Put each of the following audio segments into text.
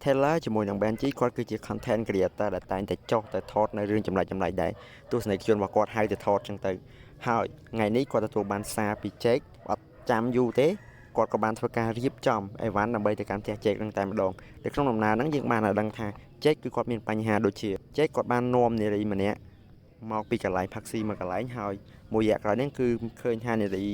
Taylor ជាមួយនឹង Benji គាត់គឺជា content creator ដែលតែងតែចុះទៅថតនៅរឿងចម្លែកៗដែរទស្សនិកជនរបស់គាត់ហៅទៅថតចឹងទៅហើយថ្ងៃនេះគាត់ទទួលបានសារពី Jake អត់ចាំយូរទេគាត់ក៏បានធ្វើការរៀបចំអីវ៉ាន់ដើម្បីទៅកាន់ផ្ទះ Jake នឹងតែម្ដងនៅក្នុងដំណើរហ្នឹងយើងបានដឹងថា Jake គឺគាត់មានបញ្ហាដូចជា Jake គាត់បាននាំនារីម្នាក់មកពីកន្លែងផាក់ស៊ីមកកន្លែងហើយមួយរយៈក្រោយហ្នឹងគឺឃើញថានារី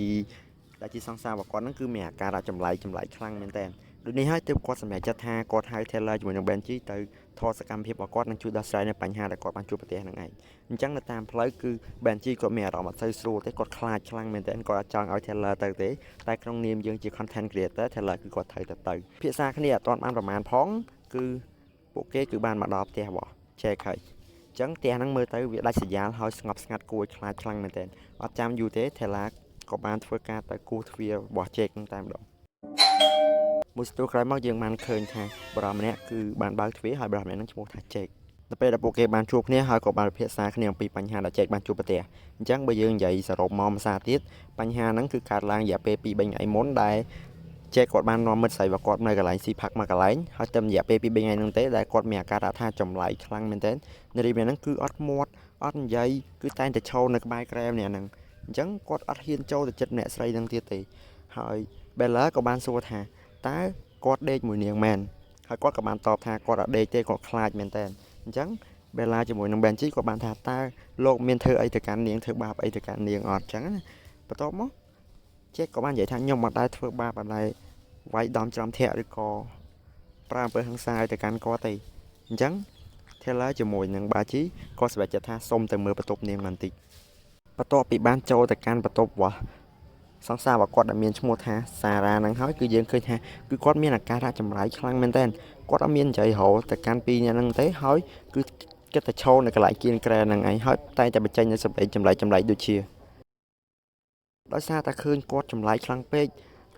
ដែលជាសង្សាររបស់គាត់ហ្នឹងគឺមានអាការៈចម្លែកខ្លាំងមែនតើដូចនេះហើយទើបគាត់សម្រេចចិត្តថាគាត់ហៅ Taylor ជាមួយនឹង Benji ទៅថតសកម្មភាពរបស់គាត់នឹងជួយដោះស្រាយនៅបញ្ហាដែលគាត់បានជួបប្រទះហ្នឹងឯងអញ្ចឹងនៅតាមផ្លូវគឺ Benji គាត់មានអារម្មណ៍អត់សូវស្រួលទេគាត់ខ្លាចខ្លាំងមែនតើគាត់អត់ចង់ឲ្យ Taylor ទៅទេតែក្នុងនាមយើងជា content creator Taylor គឺគាត់ត្រូវទៅភាសាគ្នាអត់ទាន់បានប្រមាណផងគឺពួកគេគឺបានមកដល់ផ្ទះរបស់ Jake ហើយអញ្ចឹងផ្ទះហ្នឹងមើលទៅវាដាច់ស្រយាលហើយស្ងប់ស្ងាត់គួរឲ្យខ្លាចខ្លាំងមែនតើអត់ចាំយូរទេ Taylor ក៏បានធ្វើការទៅគោះទ្វាររបស់ Jake ហ្នឹងតែម្ដងមួយស្ទុះក្រោយមកយើងបានឃើញថាបរិសម្នាក់គឺបានបើកទ្វារហើយបរិសម្នាក់ហ្នឹងឈ្មោះថា Jake នៅពេលដែលពួកគេបានជួបគ្នាហើយក៏បានពិភាក្សាគ្នាអំពីបញ្ហាដែល Jake បានជួបប្រទះអញ្ចឹងបើយើងនិយាយសរុបមកម្សាទៀតបញ្ហាហ្នឹងគឺកើតឡើងរយៈពេល 2-3 ថ្ងៃមុនដែល Jake គាត់បាននាំមិត្តស្រីរបស់គាត់នៅកន្លែងស៊ីផាក់មកកន្លែងហើយតែរយៈពេល 2-3 ថ្ងៃហ្នឹងទេដែលគាត់មានអាការៈថាចម្លែកខ្លាំងមែនទែននារីម្នាក់ហ្នឹងគឺអត់មាត់អត់និយាយគឺតែងតែឈរនៅក្បែរក្រែម្នាក់ហ្នឹងអញ្ចឹងគាត់អត់ហ៊ានចូលទៅជិតម្នាក់ស្រីហ្នឹងទៀតទេហើយ Bella ក៏បានសួរថាតើគាត់ដេកមួយនាងមែនហើយគាត់ក៏បានតបថាគាត់អត់ដេកទេគាត់ខ្លាចមែនតើអញ្ចឹង Bella ជាមួយនឹង Benji ក៏បានថាតើលោកមានធ្វើអីទៅកាន់នាងធ្វើបាបអីទៅកាន់នាងអត់អញ្ចឹងណាបន្ទាប់មក Jake ក៏បាននិយាយថាខ្ញុំមិនដែលធ្វើបាបអត់ដែលវាយដំច្រំធាក់ឬក៏ប្រើអំពើហិង្សាឲ្យទៅកាន់គាត់ទេអញ្ចឹង Taylor ជាមួយនឹង Benji ក៏សម្រេចចិត្តថាសុំទៅមើលបន្ទប់នាងបន្តិចបន្ទាប់ពីបានចូលទៅកាន់បន្ទប់របស់សង្សាររបស់គាត់ដែលមានឈ្មោះថាសារ៉ាហ្នឹងហើយគឺយើងឃើញថាគឺគាត់មានអាការៈចម្លែកខ្លាំងមែនតើគាត់អត់មាននិយាយរហូតទៅកាន់ពីរនាក់ហ្នឹងទេហើយគឺគិតតែឈរនៅកន្លែងគៀនក្រែហ្នឹងឯងហើយតែតែបញ្ចេញនៅសម្លេងចម្លែកដូចជាដោយសារតែឃើញគាត់ចម្លែកខ្លាំងពេក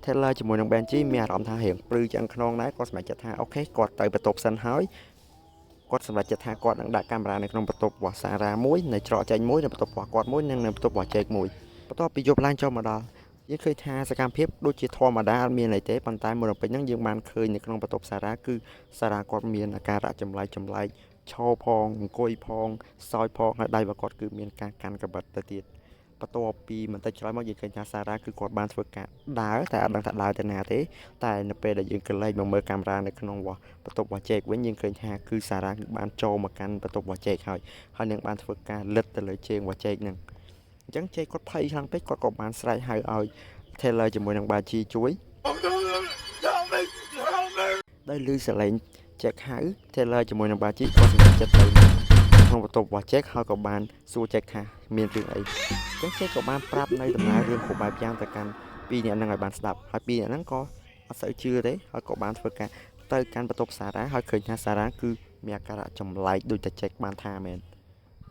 Taylor ជាមួយនឹង Benji មានអារម្មណ៍ថារៀងព្រឺយ៉ាងខ្នងដែរគាត់សម្រេចចិត្តថាអូខេគាត់ទៅបន្ទប់សិនហើយគាត់សម្រេចចិត្តថាគាត់នឹងដាក់កាមេរ៉ានៅក្នុងបន្ទប់របស់សារ៉ាមួយនៅច្រកចេញមួយនៅបន្ទប់របស់គាត់មួយនិងនៅបន្ទប់របស់ Jake មួយបន្ទាប់ពីយប់ឡើងចូលមកដល់យើងឃើញថាសកម្មភាពដូចជាធម្មតាអត់មានអីទេប៉ុន្តែមួយរំពេចហ្នឹងយើងបានឃើញនៅក្នុងបន្ទប់សារ៉ាគឺសារ៉ាគាត់មានអាការៈចម្លែកឈរផងអង្គុយផងសោយផងហើយដៃរបស់គាត់គឺមានការកាន់កាបិតទៅទៀតបន្ទាប់ពីបន្តិចក្រោយមកយើងឃើញថាសារ៉ាគឺគាត់បានធ្វើការដើរតែអត់ដឹងថាដើរទៅណាទេតែនៅពេលដែលយើងកលែងមកមើលកាមេរ៉ានៅក្នុងបន្ទប់របស់ Jake វិញយើងឃើញថាគឺសារ៉ាគឺបានចូលមកកាន់បន្ទប់របស់ Jake ហើយនឹងបានធ្វើការលិតទៅលើជើងរបស់ Jake ហ្នឹងអញ្ចឹង Jake គាត់ភ័យខ្លាំងពេកគាត់ក៏បានស្រែកហៅឲ្យ Taylor ជាមួយនឹង Benji ជួយដោយឮសលេង Jake ហៅ Taylor ជាមួយនឹង Benji គាត់សម្រេចចិត្តទៅក្នុងបន្ទប់របស់ Jake ហើយក៏បានសួរ Jake ថាមានរឿងអីអញ្ចឹង Jake ក៏បានប្រាប់នៅដំណើររឿងគ្រប់បែបយ៉ាងទៅកាន់ពីរនាក់ហ្នឹងឲ្យបានស្ដាប់ហើយពីរនាក់ហ្នឹងក៏អត់សូវជឿទេហើយក៏បានធ្វើការទៅកាន់បន្ទប់សារ៉ាហើយឃើញថាសារ៉ាគឺមានអាការៈចម្លែកដូចតែ Jake បានថាមែន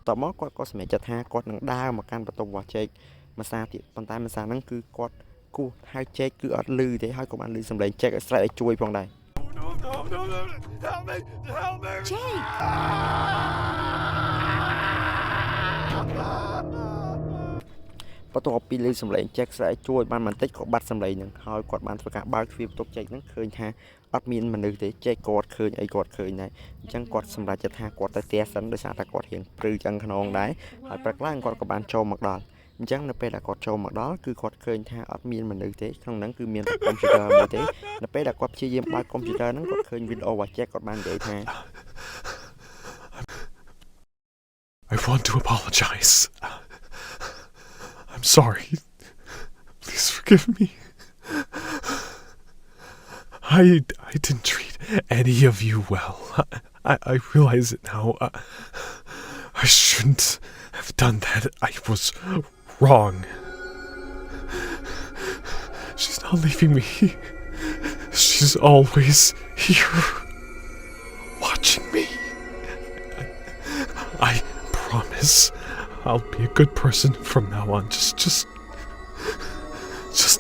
តបមកគាត់ក៏សម្រេចចិត្តថាគាត់នឹងដើរមកកាន់បន្ទប់របស់ Jake ម្សាទៀតប៉ុន្តែម្សាហ្នឹងគឺគាត់គោះហៅ Jake គឺអត់ឮទេហើយក៏បានឮសំឡេង Jake ឲ្យស្រែកឲ្យជួយផងដែរJake! បន្ទាប់ពីឮសំឡេង Jake ស្រែកជួយបានបន្តិចក៏បាត់សំឡេងហ្នឹងហើយគាត់បានធ្វើការបើកទ្វារបន្ទប់ Jake ហ្នឹងឃើញថាអត់មានមនុស្សទេ Jake គាត់ឃើញអីគាត់ឃើញដែរអញ្ចឹងគាត់សម្រេចចិត្តថាគាត់ទៅផ្ទះសិនដោយសារតែគាត់រៀងព្រឺចឹងខ្នងដែរហើយព្រឹកឡើងគាត់ក៏បានចូលមកដល់អញ្ចឹងនៅពេលដែលគាត់ចូលមកដល់គឺគាត់ឃើញថាអត់មានមនុស្សទេក្នុងហ្នឹងគឺមានកុំព្យូទ័រមួយទេនៅពេលដែលគាត់ព្យាយាមបើកកុំព្យូទ័រហ្នឹងគាត់ឃើញវីដេអូរបស់ Jake គាត់បាននិយាយថា I want to apologize. I'm sorry. Please forgive me. I didn't treat any of you well. I realize it now. I shouldn't have done that. I was wrong. She's not leaving me. She's always here, watching me. I promise I'll be a good person from now on. Just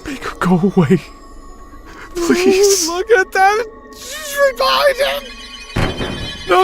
make her go away. Please. Look at them! She's rebelling!